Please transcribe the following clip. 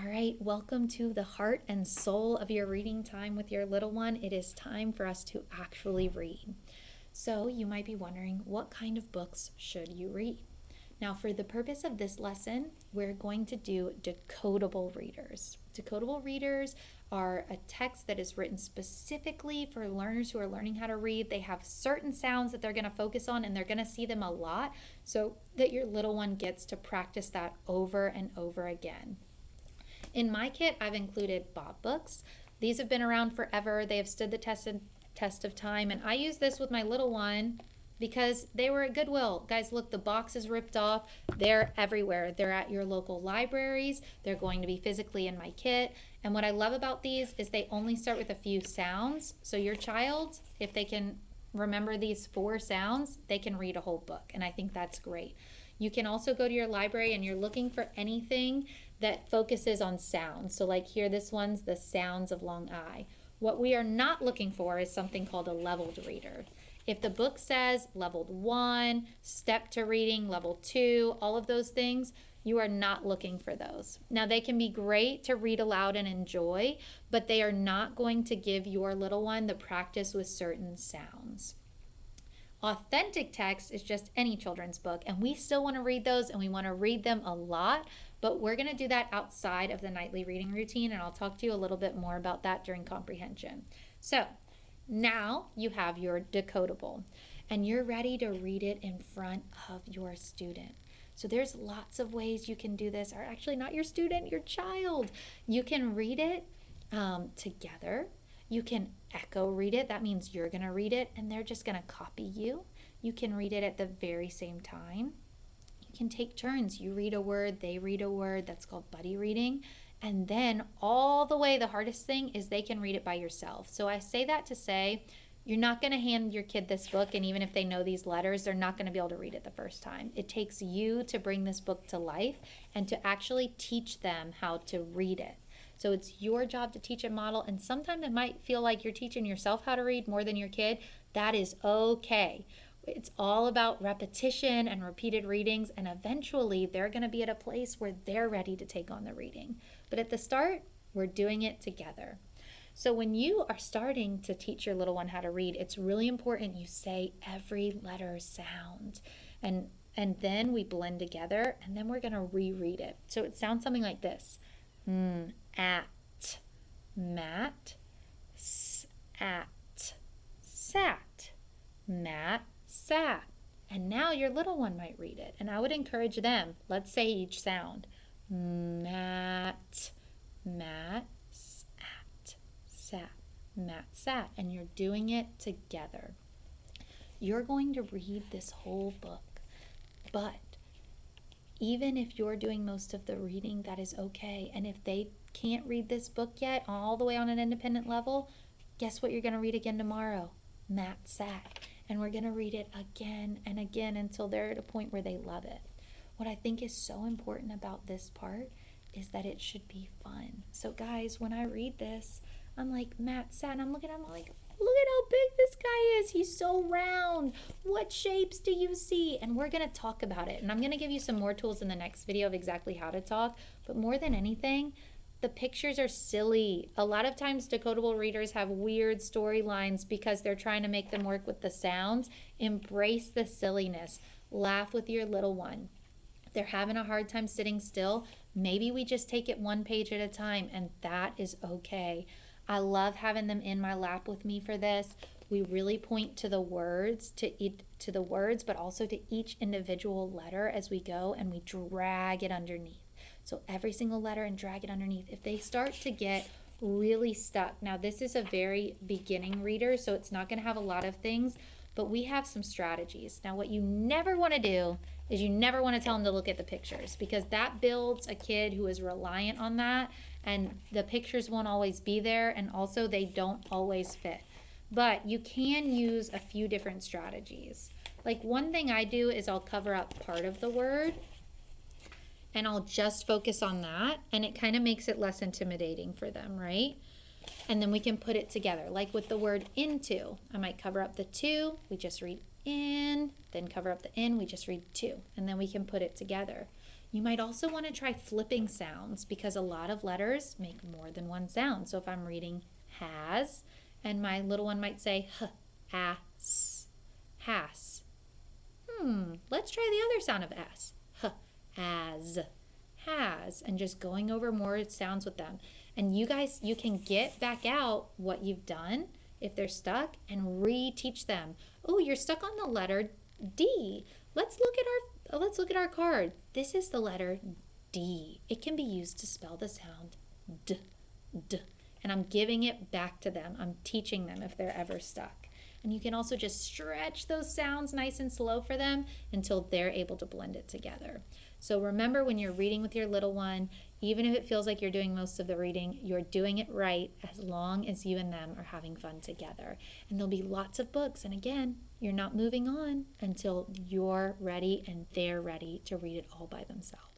All right, welcome to the heart and soul of your reading time with your little one. It is time for us to actually read. So you might be wondering, what kind of books should you read? Now, for the purpose of this lesson, we're going to do decodable readers. Decodable readers are a text that is written specifically for learners who are learning how to read. They have certain sounds that they're going to focus on, and they're going to see them a lot so that your little one gets to practice that over and over again. In my kit, I've included Bob books. These have been around forever. They have stood the test of time, and I use this with my little one because they were at Goodwill. Guys, look, the box is ripped off. They're everywhere. They're at your local libraries. They're going to be physically in my kit. And what I love about these is they only start with a few sounds. So your child, if they can remember these 4 sounds, they can read a whole book. And I think that's great. You can also go to your library and you're looking for anything that focuses on sounds. So like here, this one's the sounds of Long I. What we are not looking for is something called a leveled reader. If the book says leveled 1, step to reading, level 2, all of those things, you are not looking for those. Now they can be great to read aloud and enjoy, but they are not going to give your little one the practice with certain sounds. Authentic text is just any children's book, and we still want to read those, and we want to read them a lot, but we're going to do that outside of the nightly reading routine, and I'll talk to you a little bit more about that during comprehension. So now you have your decodable, and you're ready to read it in front of your student. So there's lots of ways you can do this, or actually not your student, your child. You can read it together. You can echo read it. That means you're going to read it and they're just going to copy you. You can read it at the very same time. You can take turns. You read a word, they read a word. That's called buddy reading. And then all the way, the hardest thing is they can read it by yourself. So I say that to say, you're not going to hand your kid this book, and even if they know these letters, they're not going to be able to read it the first time. It takes you to bring this book to life and to actually teach them how to read it. So it's your job to teach and model, and sometimes it might feel like you're teaching yourself how to read more than your kid. That is okay. It's all about repetition and repeated readings, and eventually they're going to be at a place where they're ready to take on the reading. But at the start, we're doing it together. So when you are starting to teach your little one how to read, it's really important you say every letter sound. And then we blend together, and then we're going to reread it. So it sounds something like this. At, mat, at, sat, mat, sat. And now your little one might read it. And I would encourage them, let's say each sound. Mat, mat, sat, mat, sat. And you're doing it together. You're going to read this whole book, but even if you're doing most of the reading, that is okay. And if they can't read this book yet all the way on an independent level, guess what you're going to read again tomorrow? Mat, sat. And we're going to read it again and again until they're at a point where they love it. What I think is so important about this part is that it should be fun. So guys, when I read this, I'm like, Mat, sat, and I'm looking at him like, look at how big this guy is. He's so round. What shapes do you see? And we're going to talk about it. And I'm going to give you some more tools in the next video of exactly how to talk. But more than anything, the pictures are silly. A lot of times decodable readers have weird storylines because they're trying to make them work with the sounds. Embrace the silliness. Laugh with your little one. If they're having a hard time sitting still, maybe we just take it one page at a time, and that is okay. I love having them in my lap with me for this. We really point to the words, to the words, but also to each individual letter as we go, and we drag it underneath. So every single letter and drag it underneath. If they start to get really stuck, now this is a very beginning reader, so it's not going to have a lot of things, but we have some strategies. Now what you never want to do is you never want to tell them to look at the pictures, because that builds a kid who is reliant on that, and the pictures won't always be there, and also they don't always fit. But you can use a few different strategies. Like one thing I do is I'll cover up part of the word, and I'll just focus on that, and it kind of makes it less intimidating for them, right? And then we can put it together, like with the word into. I might cover up the to, we just read in, then cover up the in, we just read to, and then we can put it together. You might also want to try flipping sounds because a lot of letters make more than one sound. So if I'm reading has, and my little one might say h, ass, has. Let's try the other sound of s. H, as, has, and just going over more sounds with them. And you guys, you can get back out what you've done if they're stuck and reteach them. Oh, you're stuck on the letter D. Let's look at our card. This is the letter D. It can be used to spell the sound d, d. And I'm giving it back to them. I'm teaching them if they're ever stuck. And you can also just stretch those sounds nice and slow for them until they're able to blend it together. So remember, when you're reading with your little one, even if it feels like you're doing most of the reading, you're doing it right as long as you and them are having fun together. And there'll be lots of books. And again, you're not moving on until you're ready and they're ready to read it all by themselves.